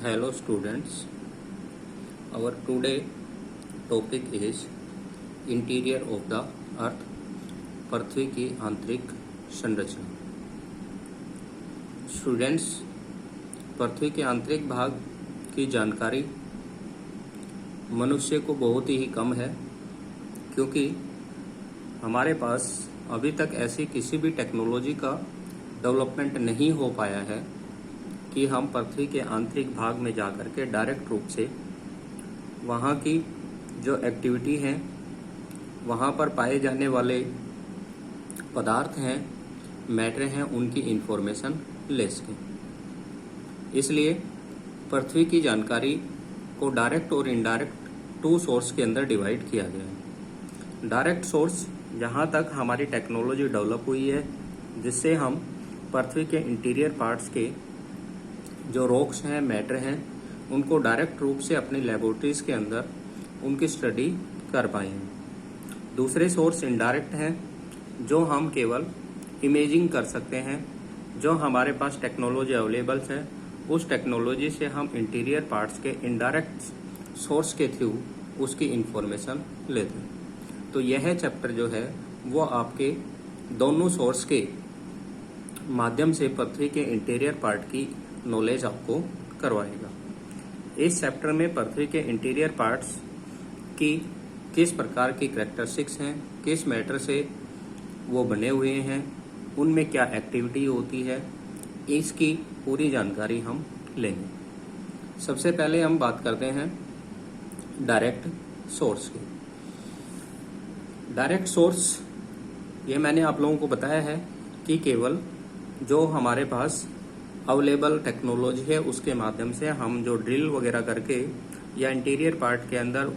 Hello students, our today topic is interior of the earth, पृथ्वी की आंतरिक संरचना। स्टूडेंट्स, पृथ्वी के आंतरिक भाग की जानकारी मनुष्य को बहुत ही कम है, क्योंकि हमारे पास अभी तक ऐसी किसी भी टेक्नोलॉजी का डेवलपमेंट नहीं हो पाया है कि हम पृथ्वी के आंतरिक भाग में जाकर के डायरेक्ट रूप से वहाँ की जो एक्टिविटी है, वहाँ पर पाए जाने वाले पदार्थ हैं, मैटर हैं, उनकी इंफॉर्मेशन ले सकें। इसलिए पृथ्वी की जानकारी को डायरेक्ट और इनडायरेक्ट टू सोर्स के अंदर डिवाइड किया गया है। डायरेक्ट सोर्स, जहाँ तक हमारी टेक्नोलॉजी डेवलप हुई है, जिससे हम पृथ्वी के इंटीरियर पार्ट्स के जो रॉक्स हैं, मैटर हैं, उनको डायरेक्ट रूप से अपनी लेबोरेटरीज के अंदर उनकी स्टडी कर पाए हैं। दूसरे सोर्स इनडायरेक्ट हैं, जो हम केवल इमेजिंग कर सकते हैं। जो हमारे पास टेक्नोलॉजी अवेलेबल है, उस टेक्नोलॉजी से हम इंटीरियर पार्ट्स के इनडायरेक्ट सोर्स के थ्रू उसकी इंफॉर्मेशन लेते हैं। तो यह चैप्टर जो है वो आपके दोनों सोर्स के माध्यम से पृथ्वी के इंटीरियर पार्ट की नॉलेज आपको करवाएगा। इस चैप्टर में पृथ्वी के इंटीरियर पार्ट्स की किस प्रकार की कैरेक्टरिस्टिक्स हैं, किस मैटर से वो बने हुए हैं, उनमें क्या एक्टिविटी होती है, इसकी पूरी जानकारी हम लेंगे। सबसे पहले हम बात करते हैं डायरेक्ट सोर्स की। डायरेक्ट सोर्स, ये मैंने आप लोगों को बताया है कि केवल जो हमारे पास अवेलेबल टेक्नोलॉजी है उसके माध्यम से हम जो ड्रिल वगैरह करके या इंटीरियर पार्ट के अंदर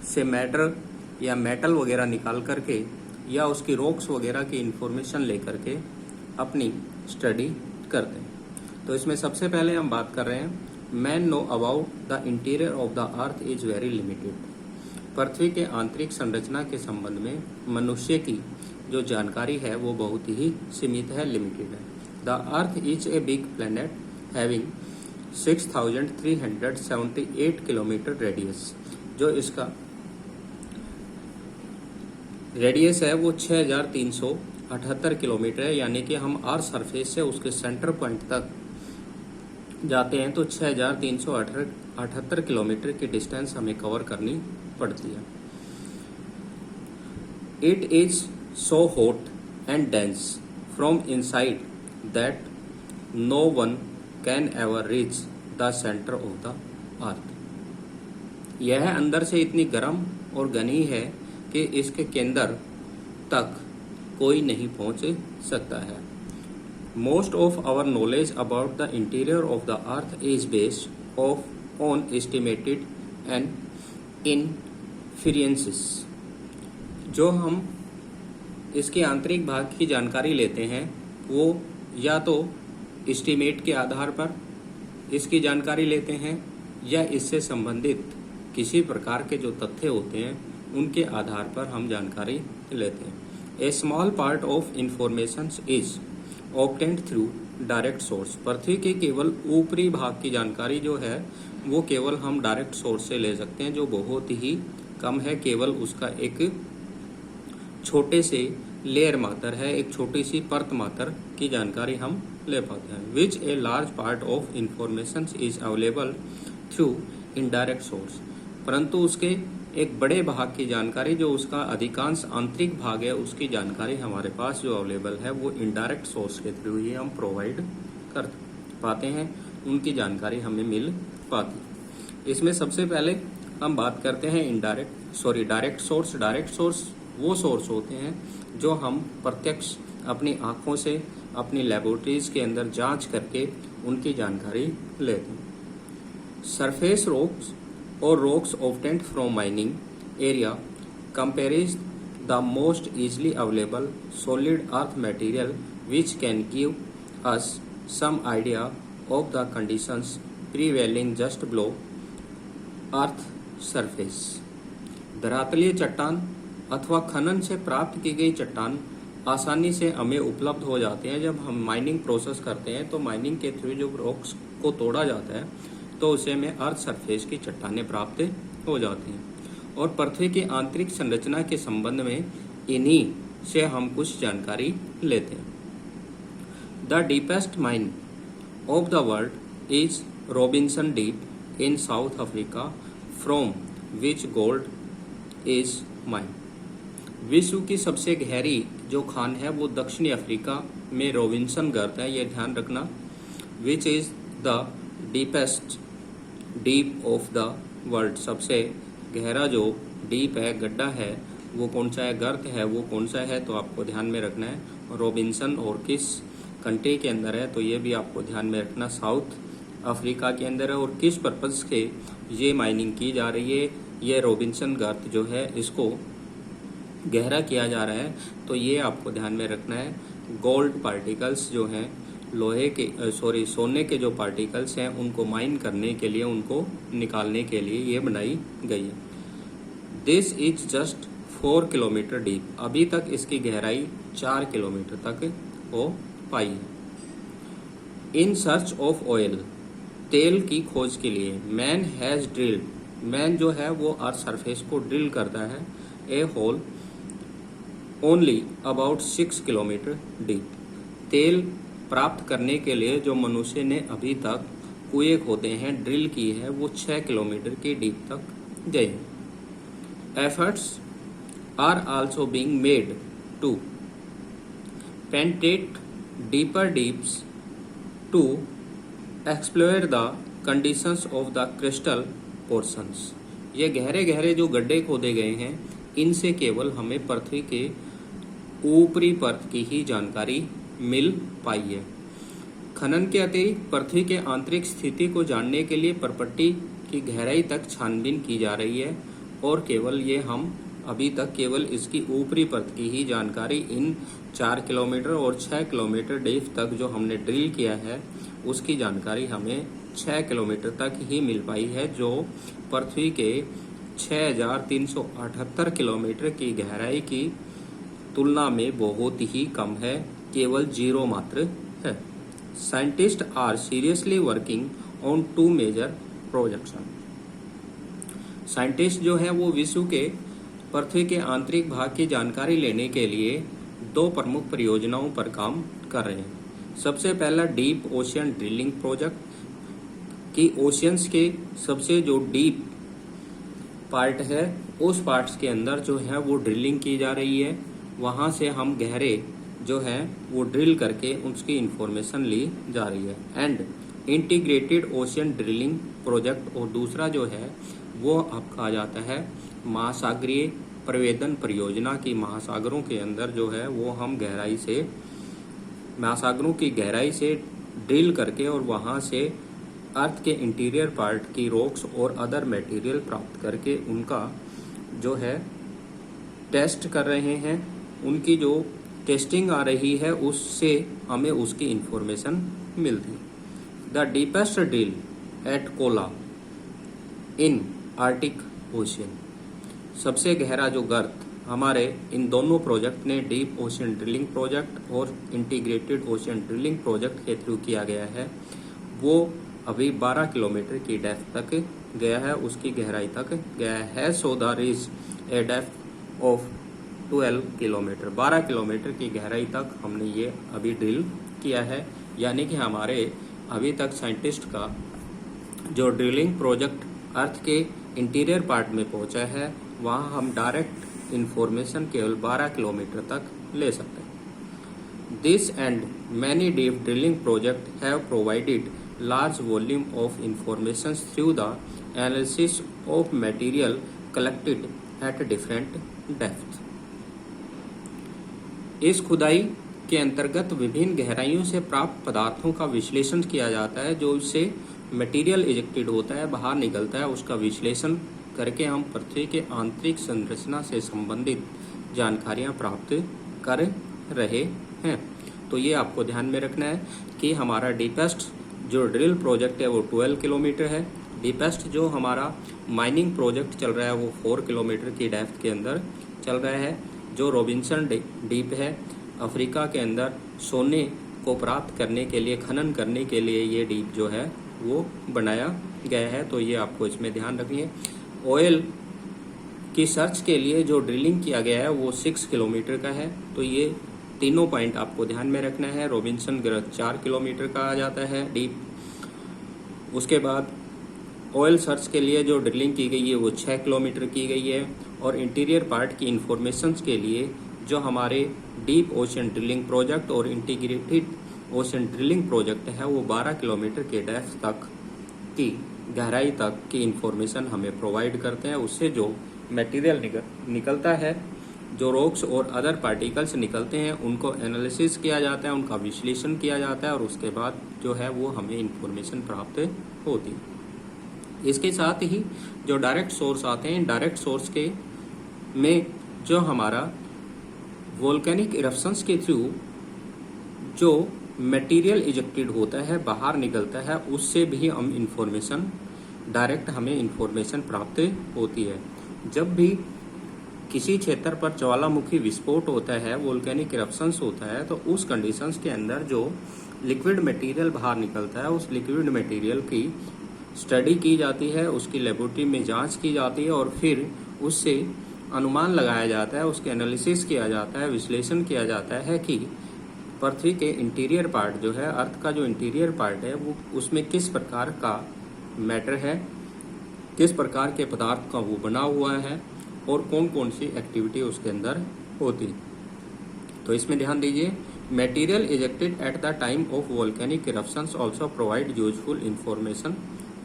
से मैटर या मेटल वगैरह निकाल करके या उसकी रॉक्स वगैरह की इंफॉर्मेशन लेकर के अपनी स्टडी करते हैं। तो इसमें सबसे पहले हम बात कर रहे हैं, man know about the interior of the earth is very limited. पृथ्वी के आंतरिक संरचना के संबंध में मनुष्य की जो जानकारी है वो बहुत ही सीमित है, लिमिटेड है। The Earth is a big planet having 6,378 kilometre radius. जो इसका रेडियस है वो 6,378 किलोमीटर है, यानी कि हम अर्थ सरफेस से उसके सेंटर पॉइंट तक जाते हैं तो 6,378 किलोमीटर की डिस्टेंस हमें कवर करनी पड़ती है। It is so hot and dense from inside that no one can ever reach the center of the earth। यह अंदर से इतनी गर्म और घनी है कि इसके केंद्र तक कोई नहीं पहुंच सकता है। Most of our knowledge about the interior of the earth is based on estimated and inferences। जो हम इसके आंतरिक भाग की जानकारी लेते हैं वो या तो एस्टीमेट के आधार पर इसकी जानकारी लेते हैं या इससे संबंधित किसी प्रकार के जो तथ्य होते हैं उनके आधार पर हम जानकारी लेते हैं। A small part of information is obtained through direct source. पृथ्वी के केवल ऊपरी भाग की जानकारी जो है वो केवल हम डायरेक्ट सोर्स से ले सकते हैं, जो बहुत ही कम है। केवल उसका एक छोटे से लेयर मात्र है, एक छोटी सी परत मात्र की जानकारी हम ले पाते हैं। Which a large part of information is available through indirect source. परंतु उसके एक बड़े भाग की जानकारी, जो उसका अधिकांश आंतरिक भाग है, उसकी जानकारी हमारे पास जो अवेलेबल है वो इनडायरेक्ट सोर्स के थ्रू ही हम प्रोवाइड कर पाते हैं, उनकी जानकारी हमें मिल पाती है। इसमें सबसे पहले हम बात करते हैं डायरेक्ट सोर्स। डायरेक्ट सोर्स वो सोर्स होते हैं जो हम प्रत्यक्ष अपनी आंखों से अपनी लेबोरेटरीज के अंदर जांच करके उनकी जानकारी लेते हैं। सरफेस रॉक्स और rocks obtained from mining area comprise the most easily available solid earth material which can give us some idea of the conditions prevailing just below earth surface. धरातलीय चट्टान अथवा खनन से प्राप्त की गई चट्टान आसानी से हमें उपलब्ध हो जाते हैं। जब हम माइनिंग प्रोसेस करते हैं तो माइनिंग के थ्रू जो रॉक्स को तोड़ा जाता है तो उसे में अर्थ सरफेस की चट्टानें प्राप्त हो जाती हैं। और पृथ्वी की आंतरिक संरचना के संबंध में इन्हीं से हम कुछ जानकारी लेते हैं। The deepest mine of the world is Robinson deep in south Africa, from which gold is mine. विश्व की सबसे गहरी जो खान है वो दक्षिणी अफ्रीका में रॉबिन्सन गर्त है, ये ध्यान रखना। Which is the deepest deep of the world, सबसे गहरा जो डीप है, गड्ढा है, वो कौन सा है, गर्त है, वो कौन सा है, तो आपको ध्यान में रखना है। रॉबिन्सन और किस कंट्री के अंदर है, तो ये भी आपको ध्यान में रखना, साउथ अफ्रीका के अंदर है। और किस पर्पज के ये माइनिंग की जा रही है, ये रॉबिन्सन गर्त जो है इसको गहरा किया जा रहा है, तो ये आपको ध्यान में रखना है। गोल्ड पार्टिकल्स जो हैं, लोहे के सोने के जो पार्टिकल्स हैं उनको माइन करने के लिए, उनको निकालने के लिए ये बनाई गई है। This is just 4 kilometre deep, अभी तक इसकी गहराई 4 किलोमीटर तक हो पाई है। इन सर्च ऑफ ऑयल, तेल की खोज के लिए, मैन हैज ड्रिल्ड, मैन जो है वो अर्थ सरफेस को ड्रिल करता है, a hole only about 6 kilometre deep. तेल प्राप्त करने के लिए जो मनुष्य ने अभी तक कुएं खोदे हैं, ड्रिल की है, वो 6 किलोमीटर की डीप तक गए हैं। Efforts are also being made to penetrate deeper deeps to explore the conditions of the crystal portions. ये गहरे गहरे जो गड्ढे खोदे गए हैं, इनसे केवल हमें पृथ्वी के ऊपरी परत की ही जानकारी मिल पाई है। खनन के अतिरिक्त पृथ्वी के आंतरिक स्थिति को जानने के लिए परपट्टी की गहराई तक छानबीन की जा रही है, और केवल ये हम अभी तक केवल इसकी ऊपरी परत की ही जानकारी, इन 4 किलोमीटर और 6 किलोमीटर डीप तक जो हमने ड्रिल किया है उसकी जानकारी हमें 6 किलोमीटर तक ही मिल पाई है, जो पृथ्वी के 6378 किलोमीटर की गहराई की तुलना में बहुत ही कम है, केवल 0 मात्र है। Scientist are seriously working on 2 major projection. Scientist जो है वो विश्व के पृथ्वी के आंतरिक भाग की जानकारी लेने के लिए 2 प्रमुख परियोजनाओं पर काम कर रहे हैं। सबसे पहला डीप ओशियन ड्रिलिंग प्रोजेक्ट की ओशियंस के सबसे जो डीप पार्ट है उस पार्ट्स के अंदर जो है वो ड्रिलिंग की जा रही है, वहां से हम गहरे जो है वो ड्रिल करके उसकी इंफॉर्मेशन ली जा रही है। And integrated ocean drilling project, और दूसरा जो है वो अब कहा जाता है महासागरीय प्रवेदन परियोजना की। महासागरों के अंदर जो है वो हम गहराई से, महासागरों की गहराई से ड्रिल करके और वहां से अर्थ के इंटीरियर पार्ट की रॉक्स और अदर मटेरियल प्राप्त करके उनका जो है टेस्ट कर रहे हैं। उनकी जो टेस्टिंग आ रही है उससे हमें उसकी इंफॉर्मेशन मिलती है। The deepest drill at Kola in Arctic Ocean, सबसे गहरा जो गर्त हमारे इन दोनों प्रोजेक्ट ने, डीप ओशियन ड्रिलिंग प्रोजेक्ट और इंटीग्रेटेड ओशियन ड्रिलिंग प्रोजेक्ट के थ्रू किया गया है, वो अभी 12 किलोमीटर की डेप्थ तक गया है, उसकी गहराई तक गया है। So the is a depth of 12 kilometre, 12 kilometre की गहराई तक हमने ये अभी ड्रिल किया है। यानी कि हमारे अभी तक साइंटिस्ट का जो ड्रिलिंग प्रोजेक्ट अर्थ के इंटीरियर पार्ट में पहुंचा है, वहां हम डायरेक्ट इंफॉर्मेशन केवल 12 किलोमीटर तक ले सकते हैं। This and many deep drilling project have provided large volume of information through the analysis of material collected at different depth। इस खुदाई के अंतर्गत विभिन्न गहराइयों से प्राप्त पदार्थों का विश्लेषण किया जाता है, जो इससे मटेरियल इजेक्टेड होता है, बाहर निकलता है, उसका विश्लेषण करके हम पृथ्वी के आंतरिक संरचना से संबंधित जानकारियां प्राप्त कर रहे हैं। तो ये आपको ध्यान में रखना है कि हमारा डीपेस्ट जो ड्रिल प्रोजेक्ट है वो 12 किलोमीटर है। डीपेस्ट जो हमारा माइनिंग प्रोजेक्ट चल रहा है वो 4 किलोमीटर की डेप्थ के अंदर चल रहा है। जो रॉबिन्सन डीप है, अफ्रीका के अंदर सोने को प्राप्त करने के लिए, खनन करने के लिए ये डीप जो है वो बनाया गया है। तो ये आपको इसमें ध्यान रखनी है। ऑयल की सर्च के लिए जो ड्रिलिंग किया गया है वो 6 किलोमीटर का है। तो ये तीनों पॉइंट आपको ध्यान में रखना है। रॉबिन्सन ग्रह 4 किलोमीटर का आ जाता है डीप। उसके बाद ऑयल सर्च के लिए जो ड्रिलिंग की गई है वो 6 किलोमीटर की गई है। और इंटीरियर पार्ट की इंफॉर्मेशन के लिए जो हमारे डीप ओशन ड्रिलिंग प्रोजेक्ट और इंटीग्रेटेड ओशन ड्रिलिंग प्रोजेक्ट है वो 12 किलोमीटर के डेप्थ तक की गहराई तक की इंफॉर्मेशन हमें प्रोवाइड करते हैं। उससे जो मटेरियल निकलता है, जो रॉक्स और अदर पार्टिकल्स निकलते हैं, उनको एनालिसिस किया जाता है, उनका विश्लेषण किया जाता है और उसके बाद जो है वो हमें इंफॉर्मेशन प्राप्त होती है। इसके साथ ही जो डायरेक्ट सोर्स आते हैं, डायरेक्ट सोर्स के में जो हमारा वोल्केनिक इरप्शंस के थ्रू जो मटेरियल इजेक्टेड होता है, बाहर निकलता है, उससे भी हम इंफॉर्मेशन डायरेक्ट हमें इंफॉर्मेशन प्राप्त होती है। जब भी किसी क्षेत्र पर ज्वालामुखी विस्फोट होता है, वोल्केनिक इरप्शंस होता है, तो उस कंडीशंस के अंदर जो लिक्विड मटेरियल बाहर निकलता है, उस लिक्विड मटेरियल की स्टडी की जाती है, उसकी लेबोरेटरी में जांच की जाती है और फिर उससे अनुमान लगाया जाता है, उसके एनालिसिस किया जाता है, विश्लेषण किया जाता है कि पृथ्वी के इंटीरियर पार्ट जो है, अर्थ का जो इंटीरियर पार्ट है, वो उसमें किस प्रकार का मैटर है, किस प्रकार के पदार्थ का वो बना हुआ है और कौन कौन सी एक्टिविटी उसके अंदर होती। तो इसमें ध्यान दीजिए, material ejected at the time of volcanic eruptions also provide useful information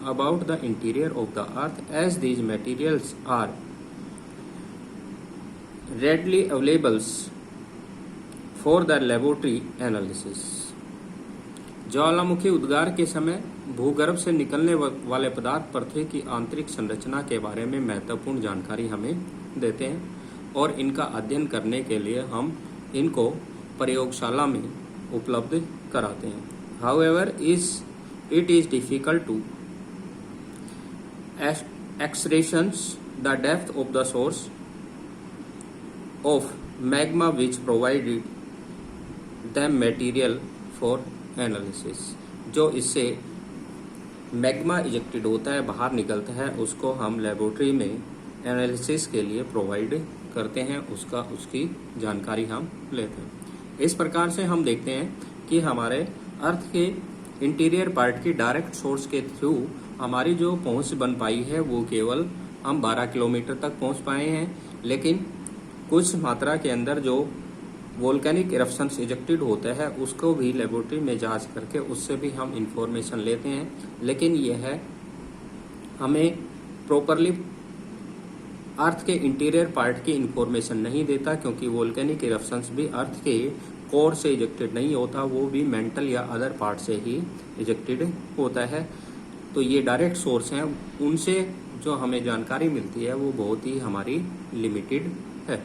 about the interior of the earth as these materials are readily available for the laboratory analysis। ज्वालामुखी उद्गार के समय भूगर्भ से निकलने वाले पदार्थ पृथ्वी की आंतरिक संरचना के बारे में महत्वपूर्ण जानकारी हमें देते हैं और इनका अध्ययन करने के लिए हम इनको प्रयोगशाला में उपलब्ध कराते हैं। However, it is difficult to ascertain the depth of the source of magma which provided them material for analysis। जो इससे मैग्मा इजेक्टेड होता है, बाहर निकलता है, उसको हम लेबोरेटरी में एनालिसिस के लिए प्रोवाइड करते हैं, उसकी जानकारी हम लेते हैं। इस प्रकार से हम देखते हैं कि हमारे अर्थ के इंटीरियर पार्ट की डायरेक्ट सोर्स के थ्रू हमारी जो पहुंच बन पाई है वो केवल हम 12 किलोमीटर तक पहुंच पाए हैं, लेकिन कुछ मात्रा के अंदर जो वोल्केनिक इरप्शंस इजेक्टेड होता है उसको भी लेबोरेटरी में जांच करके उससे भी हम इंफॉर्मेशन लेते हैं, लेकिन यह है हमें प्रॉपरली अर्थ के इंटीरियर पार्ट की इंफॉर्मेशन नहीं देता, क्योंकि वोल्केनिक इरप्शंस भी अर्थ के कोर से इजेक्टेड नहीं होता, वो भी मेंटल या अदर पार्ट से ही इजेक्टेड होता है। तो ये डायरेक्ट सोर्स हैं, उनसे जो हमें जानकारी मिलती है वो बहुत ही हमारी लिमिटेड है।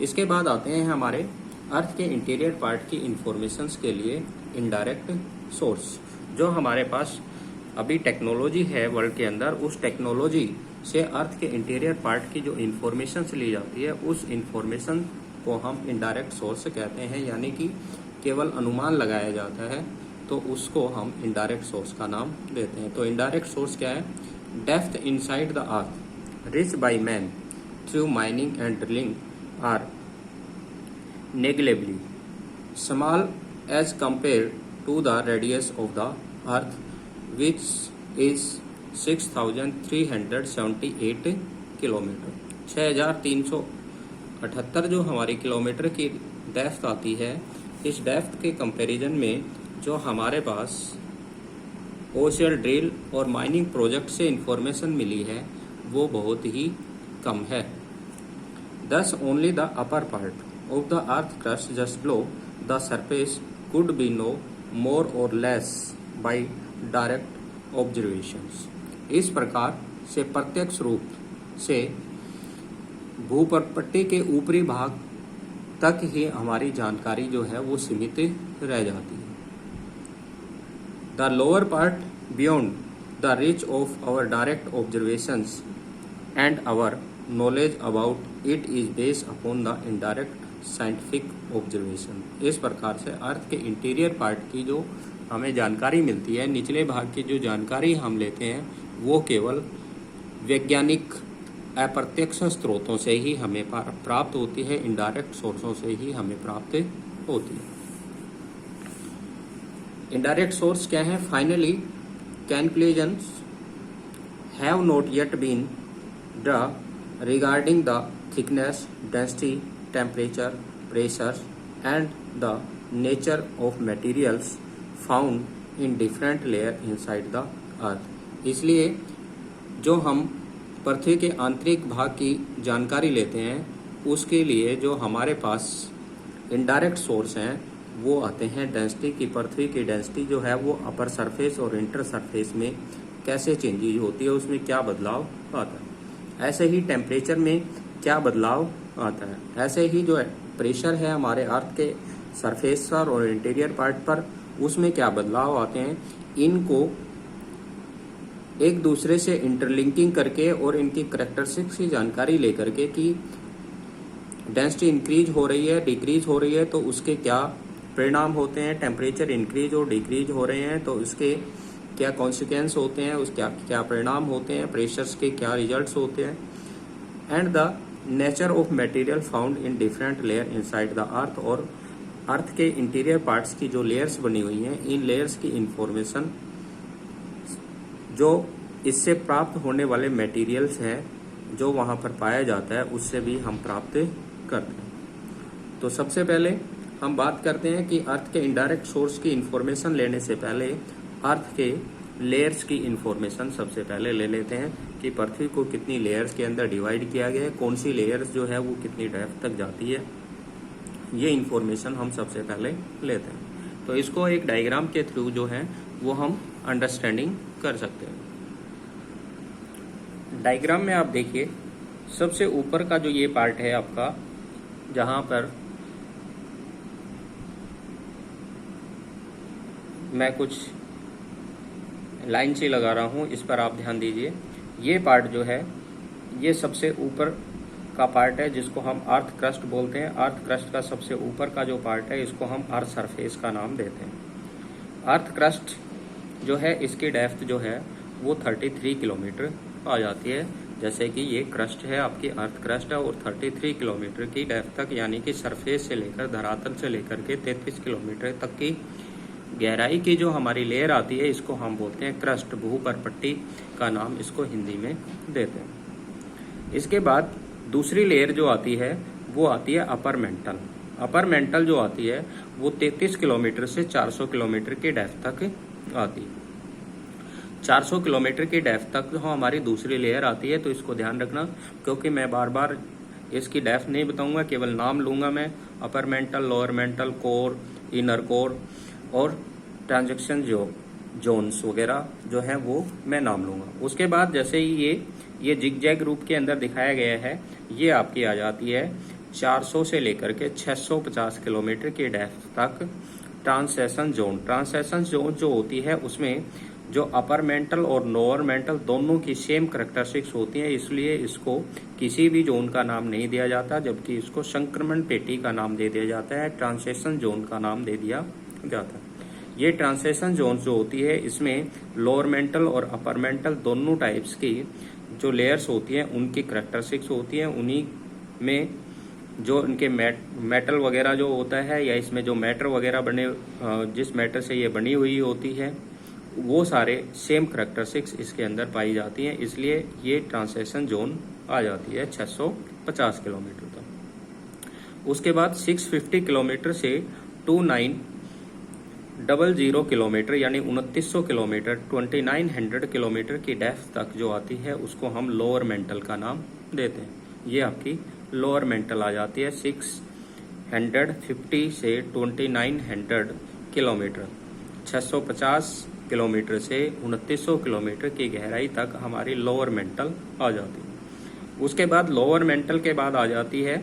इसके बाद आते हैं हमारे अर्थ के इंटीरियर पार्ट की इंफॉर्मेशंस के लिए इनडायरेक्ट सोर्स। जो हमारे पास अभी टेक्नोलॉजी है वर्ल्ड के अंदर, उस टेक्नोलॉजी से अर्थ के इंटीरियर पार्ट की जो इंफॉर्मेशन ली जाती है, उस इंफॉर्मेशन को हम इनडायरेक्ट सोर्स कहते हैं, यानी कि केवल अनुमान लगाया जाता है, तो उसको हम इनडायरेक्ट सोर्स का नाम देते हैं। तो इनडायरेक्ट सोर्स क्या है? Depth inside the earth rich by man through mining and drilling are negligibly small as compared to the radius of the earth, which is 6,378 kilometre. 6,378 जो हमारी किलोमीटर की डेप्थ आती है, इस डेप्थ के कंपैरिजन में जो हमारे पास ओशियल ड्रिल और माइनिंग प्रोजेक्ट से इंफॉर्मेशन मिली है वो बहुत ही कम है। Thus, only the upper part of the earth crust just below the surface could be known more or less by direct observations। इस प्रकार से प्रत्यक्ष रूप से भूपटपट्टी के ऊपरी भाग तक ही हमारी जानकारी जो है वो सीमित रह जाती है। The lower part beyond the reach of our direct observations and our knowledge about it is based upon the indirect scientific observation। इस प्रकार से अर्थ के इंटीरियर पार्ट की जो हमें जानकारी मिलती है, निचले भाग की जो जानकारी हम लेते हैं वो केवल वैज्ञानिक अप्रत्यक्ष स्रोतों से ही हमें प्राप्त होती है, इनडायरेक्ट सोर्सों से ही हमें प्राप्त होती है। इनडायरेक्ट सोर्स क्या है? Finally calculations have not yet been draw regarding the thickness, density, temperature, pressure and the nature of materials found in different layer inside the earth. इसलिए जो हम पृथ्वी के आंतरिक भाग की जानकारी लेते हैं उसके लिए जो हमारे पास इनडायरेक्ट सोर्स हैं वो आते हैं डेंसिटी की। पृथ्वी की डेंसिटी जो है वो अपर सरफेस और इंटर सरफेस में कैसे चेंजेज होती है, उसमें क्या बदलाव आता है। ऐसे ही टेम्परेचर में क्या बदलाव आता है। ऐसे ही जो प्रेशर है हमारे अर्थ के सरफेस पर और इंटीरियर पार्ट पर, उसमें क्या बदलाव आते हैं। इनको एक दूसरे से इंटरलिंकिंग करके और इनकी करैक्टरिस्टिक्स की जानकारी लेकर के कि डेंसिटी इंक्रीज हो रही है, डिक्रीज हो रही है तो उसके क्या परिणाम होते हैं। टेम्परेचर इंक्रीज और डिक्रीज हो रहे हैं तो उसके क्या कॉन्सिक्वेंस होते हैं, उस क्या परिणाम होते हैं। प्रेशर्स के क्या रिजल्ट्स होते हैं। And the nature of material found in different layer inside the earth. और अर्थ के इंटीरियर पार्ट्स की जो लेयर्स बनी हुई हैं, इन लेयर्स की इंफॉर्मेशन जो इससे प्राप्त होने वाले मटेरियल्स हैं जो वहाँ पर पाया जाता है उससे भी हम प्राप्त करते हैं। तो सबसे पहले हम बात करते हैं कि अर्थ के इनडायरेक्ट सोर्स की इंफॉर्मेशन लेने से पहले अर्थ के लेयर्स की इंफॉर्मेशन सबसे पहले ले लेते हैं कि पृथ्वी को कितनी लेयर्स के अंदर डिवाइड किया गया है, कौन सी लेयर्स जो है वो कितनी डेप्थ तक जाती है, ये इंफॉर्मेशन हम सबसे पहले लेते हैं। तो इसको एक डायग्राम के थ्रू जो है वो हम अंडरस्टैंडिंग कर सकते हैं। डायग्राम में आप देखिए सबसे ऊपर का जो ये पार्ट है आपका, जहां पर मैं कुछ लाइन सी लगा रहा हूं, इस पर आप ध्यान दीजिए। ये पार्ट जो है ये सबसे ऊपर का पार्ट है जिसको हम अर्थ क्रस्ट बोलते हैं। अर्थ क्रस्ट का सबसे ऊपर का जो पार्ट है इसको हम अर्थ सरफेस का नाम देते हैं। अर्थ क्रस्ट जो है इसकी डेप्थ जो है वो 33 किलोमीटर आ जाती है। जैसे कि ये क्रस्ट है, आपकी अर्थ क्रस्ट है और 33 किलोमीटर की डेप्थ तक, यानी कि सरफेस से लेकर धरातल से लेकर के 33 किलोमीटर तक की गहराई की जो हमारी लेयर आती है इसको हम बोलते हैं क्रस्ट। भूपर्पट्टी का नाम इसको हिंदी में देते हैं। इसके बाद दूसरी लेयर जो आती है वो आती है अपर मेंटल। अपर मेंटल जो आती है वो 33 किलोमीटर से 400 किलोमीटर की डेप्थ तक आती है। 400 किलोमीटर की डेप्थ तक जो हमारी दूसरी लेयर आती है, तो इसको ध्यान रखना क्योंकि मैं बार बार इसकी डेप्थ नहीं बताऊंगा, केवल नाम लूंगा मैं। Upper mantle, lower mental, core, inner core और ट्रांजैक्शन जोन्स वगैरह जो है वो मैं नाम लूंगा। उसके बाद जैसे ही ये जिगजैग रूप के अंदर दिखाया गया है, ये आपकी आ जाती है 400 से लेकर के 650 किलोमीटर की डेप्थ तक ट्रांसेशन जोन। ट्रांसेशन जोन जो होती है उसमें जो अपर मेंटल और लोअर मेंटल दोनों की सेम करैक्टरिस्टिक्स होती हैं, इसलिए इसको किसी भी जोन का नाम नहीं दिया जाता, जबकि इसको संक्रमण पेटी का नाम दे दिया जाता है, ट्रांसेशन जोन का नाम दे दिया जाता है। ये ट्रांसेशन जोन जो होती है इसमें लोअर मेंटल और अपर मेंटल दोनों टाइप्स की जो लेयर्स होती हैं उनकी करैक्टरिस्टिक्स होती हैं। उन्हीं में जो इनके मेटल वगैरह जो होता है या इसमें जो मैटर वगैरह बने, जिस मैटर से ये बनी हुई होती है, वो सारे सेम करैक्टरिस्टिक्स इसके अंदर पाई जाती हैं, इसलिए ये ट्रांसेशन जोन आ जाती है 650 किलोमीटर तक। उसके बाद 650 किलोमीटर से 2900 किलोमीटर यानी 2900 किलोमीटर 2900 किलोमीटर की डेप्थ तक जो आती है उसको हम लोअर मेंटल का नाम देते हैं। ये आपकी लोअर मेंटल आ जाती है 650 से 2900 किलोमीटर। 650 किलोमीटर से 2900 किलोमीटर की गहराई तक हमारी लोअर मेंटल आ जाती है। उसके बाद लोअर मेंटल के बाद आ जाती है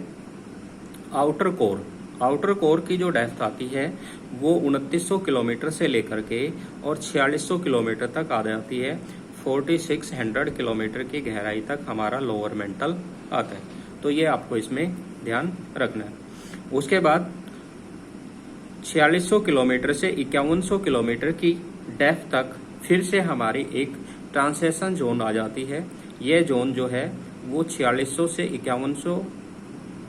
आउटर कोर। आउटर कोर की जो डेप्थ आती है वो 2900 किलोमीटर से लेकर के और 4600 किलोमीटर तक आ जाती है। 4600 किलोमीटर की गहराई तक हमारा लोअर मेंटल आता है, तो ये आपको इसमें ध्यान रखना है। उसके बाद 4600 किलोमीटर से 5100 किलोमीटर की डेप्थ तक फिर से हमारी एक ट्रांसेशन जोन आ जाती है। ये जोन जो है वो 4600 से 5100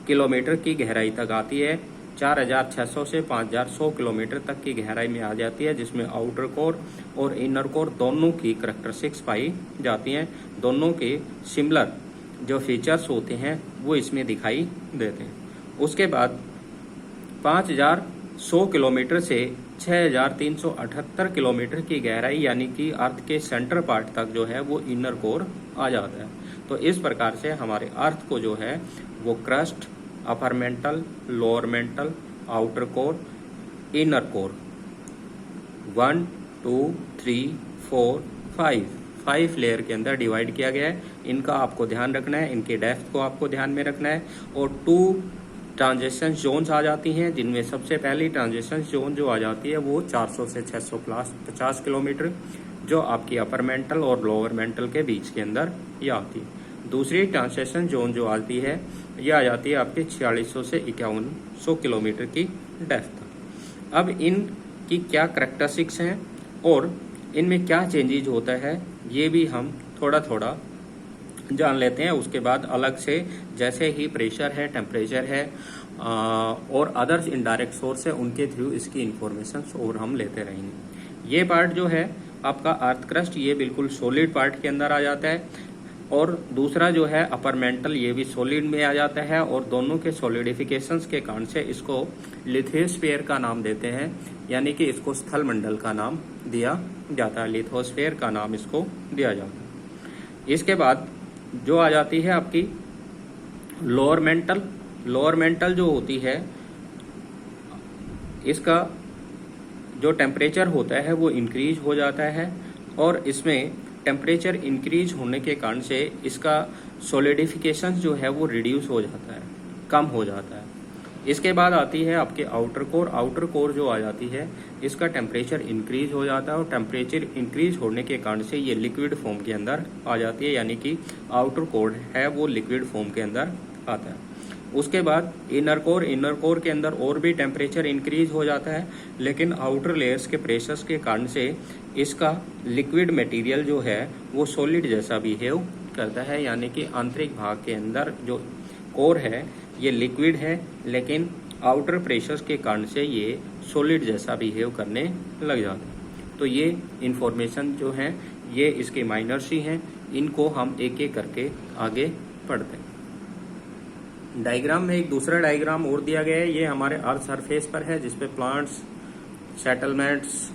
किलोमीटर की गहराई तक आती है। 4600 से 5100 किलोमीटर तक की गहराई में आ जाती है, जिसमें आउटर कोर और इनर कोर दोनों की करैक्टरिस्टिक्स पाई जाती हैं। दोनों के सिमिलर जो फीचर्स होते हैं वो इसमें दिखाई देते हैं। उसके बाद 5100 किलोमीटर से 6378 किलोमीटर की गहराई यानी कि अर्थ के सेंटर पार्ट तक जो है वो इनर कोर आ जाता है। तो इस प्रकार से हमारे अर्थ को जो है वो crust, upper mantle, lower mental, outer core, inner core 1, 2, 3, 4, 5 layer के अंदर डिवाइड किया गया है। इनका आपको ध्यान रखना है, इनके डेप्थ को आपको ध्यान में रखना है। और 2 ट्रांजिशन जोन्स आ जाती हैं, जिनमें सबसे पहली ट्रांजिशन जोन जो आ जाती है वो 400 से 650 किलोमीटर जो आपकी अपर मेंटल और लोअर मेंटल के बीच के अंदर ये आती है। दूसरी ट्रांजिशन जोन जो आती है ये आ जाती है आपके 4600 से 5100 किलोमीटर की डेप्थ तक। अब इनकी क्या करैक्टरिस्टिक्स हैं और इनमें क्या चेंजेज होता है ये भी हम थोड़ा थोड़ा जान लेते हैं। उसके बाद अलग से जैसे ही प्रेशर है, टेम्परेचर है और अदर्स इनडायरेक्ट सोर्स है, उनके थ्रू इसकी इंफॉर्मेशन और हम लेते रहेंगे। ये पार्ट जो है आपका अर्थ क्रस्ट, ये बिल्कुल सॉलिड पार्ट के अंदर आ जाता है। और दूसरा जो है अपर मेंटल, ये भी सॉलिड में आ जाता है। और दोनों के सॉलिडिफिकेशंस के कारण से इसको लिथोस्फीयर का नाम देते हैं, यानी कि इसको स्थल मंडल का नाम दिया जाता है। लिथोस्फीयर का नाम इसको दिया जाता है। इसके बाद जो आ जाती है आपकी लोअर मेंटल। लोअर मेंटल जो होती है इसका जो टेम्परेचर होता है वो इंक्रीज हो जाता है और इसमें टेम्परेचर इंक्रीज होने के कारण से इसका सॉलिडिफिकेशन जो है वो रिड्यूस हो जाता है, कम हो जाता है। इसके बाद आती है आपके आउटर कोर। आउटर कोर जो आ जाती है इसका टेम्परेचर इंक्रीज हो जाता है और टेम्परेचर इंक्रीज होने के कारण से ये लिक्विड फॉर्म के अंदर आ जाती है, यानी कि आउटर कोर है वो लिक्विड फॉर्म के अंदर आता है। उसके बाद इनर कोर। इनर कोर के अंदर और भी टेम्परेचर इंक्रीज हो जाता है, लेकिन आउटर लेयर्स के प्रेशर्स के कारण से इसका लिक्विड मटेरियल जो है वो सॉलिड जैसा बिहेव करता है, यानी कि आंतरिक भाग के अंदर जो कोर है ये लिक्विड है, लेकिन आउटर प्रेशर्स के कारण से ये सॉलिड जैसा बिहेव करने लग जाता है। तो ये इंफॉर्मेशन जो है ये इसके माइनर्स ही हैं, इनको हम एक एक करके आगे पढ़ते हैं। डायग्राम में एक दूसरा डायग्राम और दिया गया है, ये हमारे अर्थ सरफेस पर है, जिसपे प्लांट्स, सेटलमेंट्स,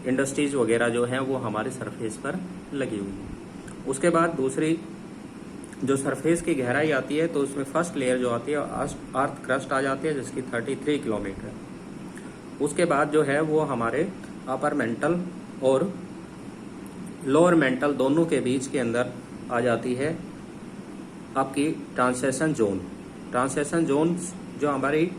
इंडस्ट्रीज वगैरह जो हैं वो हमारे सरफेस पर लगी हुई है। उसके बाद दूसरी जो सरफेस की गहराई आती है तो उसमें फर्स्ट लेयर जो आती है अर्थ क्रस्ट आ जाती है, जिसकी 33 किलोमीटर। उसके बाद जो है वो हमारे अपर मेंटल और लोअर मेंटल दोनों के बीच के अंदर आ जाती है आपकी ट्रांसेशन जोन। ट्रांसेशन जोन जो हमारी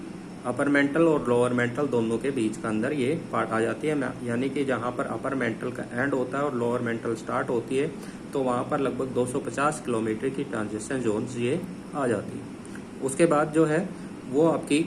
अपर मेंटल और लोअर मेंटल दोनों के बीच का अंदर ये पार्ट आ जाती है, यानी कि जहाँ पर अपर मेंटल का एंड होता है और लोअर मेंटल स्टार्ट होती है तो वहाँ पर लगभग 250 किलोमीटर की ट्रांजिशन जोन्स ये आ जाती है। उसके बाद जो है वो आपकी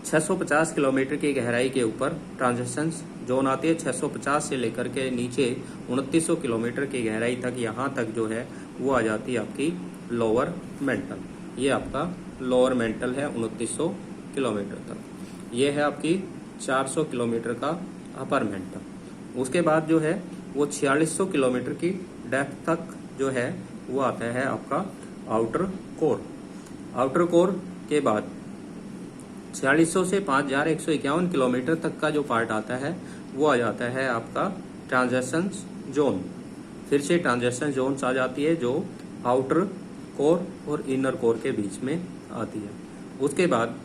650 किलोमीटर की गहराई के ऊपर ट्रांजिशन जोन आती है। 650 से लेकर के नीचे 2900 किलोमीटर की गहराई तक, यहाँ तक जो है वो आ जाती है आपकी लोअर मेंटल। ये आपका लोअर मेंटल है 2900 किलोमीटर तक। ये है आपकी 400 किलोमीटर का अपर मेंटल। उसके बाद जो है वो 4600 किलोमीटर की डेप्थ तक जो है वो आता है आपका आउटर कोर। आउटर कोर के बाद 4600 से 5151 किलोमीटर तक का जो पार्ट आता है वो आ जाता है आपका ट्रांजिशन जोन। फिर से ट्रांजिशन जोन आ जाती है जो आउटर कोर और इनर कोर के बीच में आती है। उसके बाद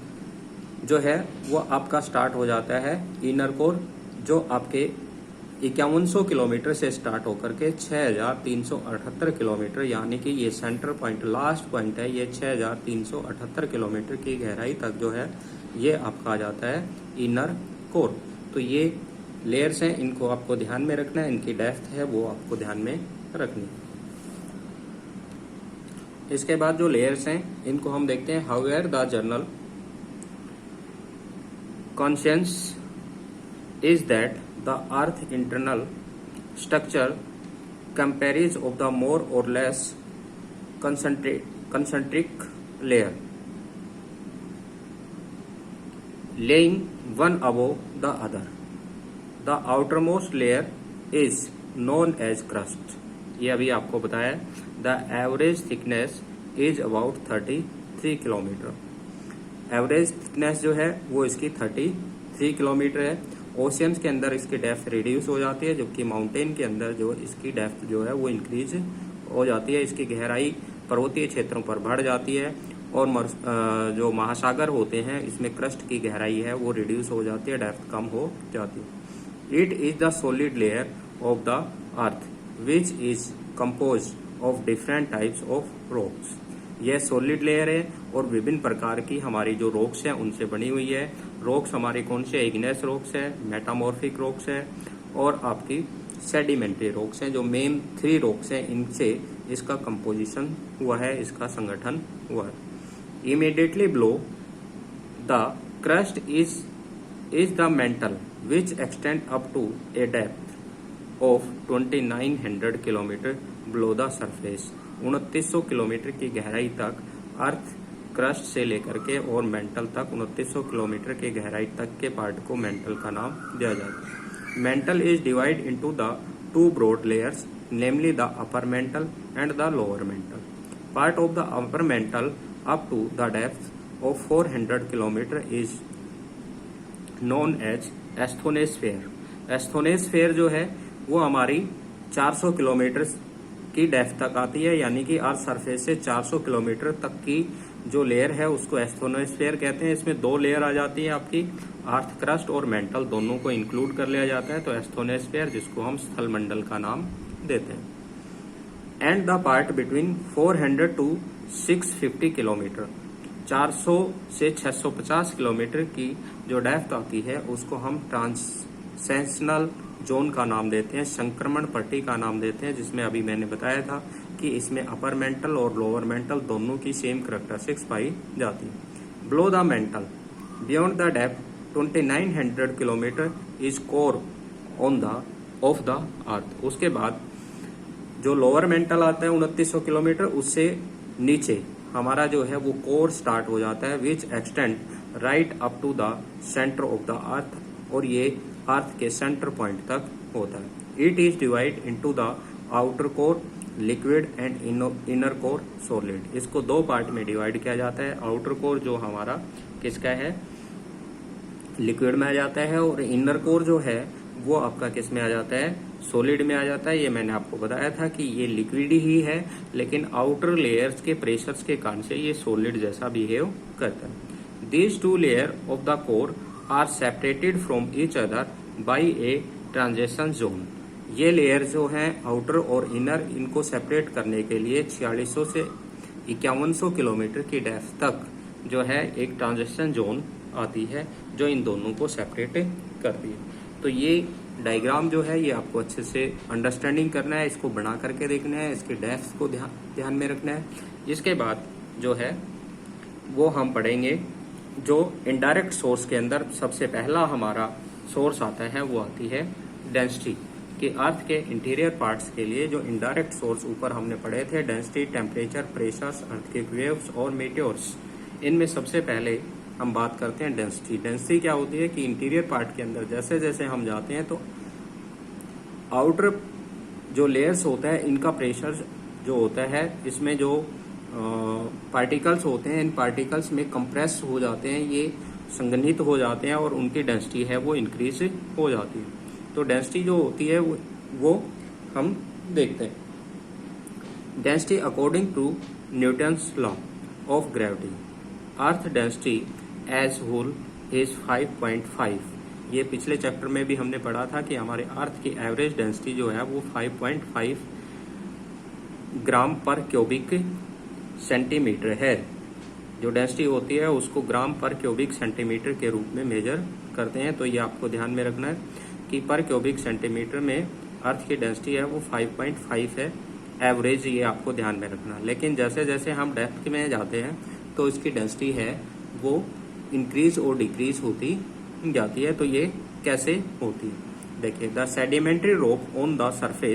जो है वो आपका स्टार्ट हो जाता है इनर कोर, जो आपके 5100 किलोमीटर से स्टार्ट होकर के 6378 किलोमीटर, यानी कि ये सेंटर पॉइंट, लास्ट पॉइंट है, ये 6378 किलोमीटर की गहराई तक जो है ये आपका आ जाता है इनर कोर। तो ये लेयर्स हैं, इनको आपको ध्यान में रखना है, इनकी डेप्थ है वो आपको ध्यान में रखनी है। इसके बाद जो लेयर्स हैं इनको हम देखते हैं। However the journal conscience is that the earth internal structure comprises of the more or less concentric layer laying one above the other. The outermost layer is known as crust. ये अभी आपको बताया. The average thickness is about 33 kilometre. Average thickness जो है वो इसकी 33 kilometre है. Oceans के अंदर इसकी डेप्थ रिड्यूस हो जाती है, जबकि माउंटेन के अंदर जो इसकी डेप्थ जो है वो इंक्रीज हो जाती है. इसकी गहराई पर्वतीय क्षेत्रों पर बढ़ जाती है और जो महासागर होते हैं इसमें क्रस्ट की गहराई है वो रिड्यूस हो जाती है, डेप्थ कम हो जाती है. It is the solid layer of the earth which is composed of different types of rocks. यह सॉलिड लेयर है और विभिन्न प्रकार की हमारी जो रॉक्स हैं उनसे बनी हुई है. रॉक्स हमारे कौन से? इग्नेस रॉक्स है, मेटामॉर्फिक रॉक्स है और आपकी सेडिमेंट्री रॉक्स हैं. जो मेन 3 रॉक्स हैं इनसे इसका कंपोजिशन हुआ है, इसका संगठन हुआ है. Immediately below the crust is the mantle which extend up to a depth of 2900 kilometre below the surface. 2900 kilometre की गहराई तक अर्थ क्रस्ट से लेकर के और मेंटल तक 2900 किलोमीटर की गहराई तक के पार्ट को मेंटल का नाम दिया जाता है. Mantle is divide into the 2 broad layers, namely the upper mantle and the lower mantle. Part of the upper mantle up to the depth of 400 kilometre is known as asthenosphere. Asthenosphere जो है वो हमारी 400 kilometre की depth तक आती है, यानी कि अर्थ सरफेस से 400 किलोमीटर तक की जो लेयर है उसको एस्थोनोस्फेयर कहते हैं. इसमें 2 लेयर आ जाती है आपकी, अर्थ क्रस्ट और मेंटल, दोनों को इंक्लूड कर लिया जाता है. तो एस्थोनोस्फेयर जिसको हम स्थल मंडल का नाम देते हैं. And the part between 400 to 650 kilometre, 400 से 650 किलोमीटर की जो डेप्थ आती है उसको हम ट्रांसेशनल जोन का नाम देते हैं, संक्रमण पट्टी का नाम देते हैं, जिसमें अभी मैंने बताया था कि इसमें अपर मेंटल और लोअर मेंटल दोनों की सेम करैक्टरिस्टिक्स पाई जाती है. Below the mental beyond the depth 2900 kilometre is core of the अर्थ. उसके बाद जो लोअर मेंटल आता है 2900 किलोमीटर, उससे नीचे हमारा जो है वो कोर स्टार्ट हो जाता है, which extend right up to the centre of the earth, और ये अर्थ के सेंटर पॉइंट तक होता है. It is divide into the outer core liquid and inner core solid. इसको 2 पार्ट में डिवाइड किया जाता है. आउटर कोर जो हमारा किसका है? लिक्विड में आ जाता है, और इनर कोर जो है वो आपका किस में आ जाता है? सॉलिड में आ जाता है. ये मैंने आपको बताया था कि ये लिक्विड ही है, लेकिन आउटर लेयर्स के प्रेशर्स के कारण से ये सॉलिड जैसा बिहेव करता है. These 2 layer of the core are separated from each other by a transition zone. ये लेयर जो हैं आउटर और इनर, इनको सेपरेट करने के लिए 4600 से 5100 किलोमीटर की डेप्थ तक जो है एक ट्रांजिशन जोन आती है जो इन दोनों को सेपरेट करती है. तो ये डायग्राम जो है ये आपको अच्छे से अंडरस्टैंडिंग करना है, इसको बना करके देखना है, इसके डेप्थ को ध्यान में रखना है. इसके बाद जो है वो हम पढ़ेंगे जो इनडायरेक्ट सोर्स के अंदर सबसे पहला हमारा सोर्स आता है वो आती है डेंसिटी. कि अर्थ के इंटीरियर पार्ट्स के लिए जो इनडायरेक्ट सोर्स ऊपर हमने पढ़े थे, density, temperature, pressures, earthquake waves और मेटियोर्स, इनमें सबसे पहले हम बात करते हैं डेंसिटी. डेंसिटी क्या होती है कि इंटीरियर पार्ट के अंदर जैसे जैसे हम जाते हैं तो आउटर जो लेयर्स होता है इनका प्रेशर जो होता है, इसमें जो पार्टिकल्स होते हैं इन पार्टिकल्स में कंप्रेस हो जाते हैं, ये संघनित हो जाते हैं और उनकी डेंसिटी है वो इंक्रीज हो जाती है. तो डेंसिटी जो होती है वो हम देखते हैं. Density according to Newton's law of gravity, earth density as whole is 5.5. ये पिछले चैप्टर में भी हमने पढ़ा था कि हमारे अर्थ की एवरेज डेंसिटी जो है वो 5.5 ग्राम पर क्यूबिक सेंटीमीटर है. जो डेंसिटी होती है उसको ग्राम पर क्यूबिक सेंटीमीटर के रूप में मेजर करते हैं. तो ये आपको ध्यान में रखना है कि पर क्यूबिक सेंटीमीटर में अर्थ की डेंसिटी है वो 5.5 है एवरेज, ये आपको ध्यान में रखना. लेकिन जैसे जैसे हम डेप्थ में जाते हैं तो इसकी डेंसिटी है वो इंक्रीज और डिक्रीज होती जाती है। तो ये कैसे होती है, देखिए द सेडिमेंट्री रोक ऑन द सरफेस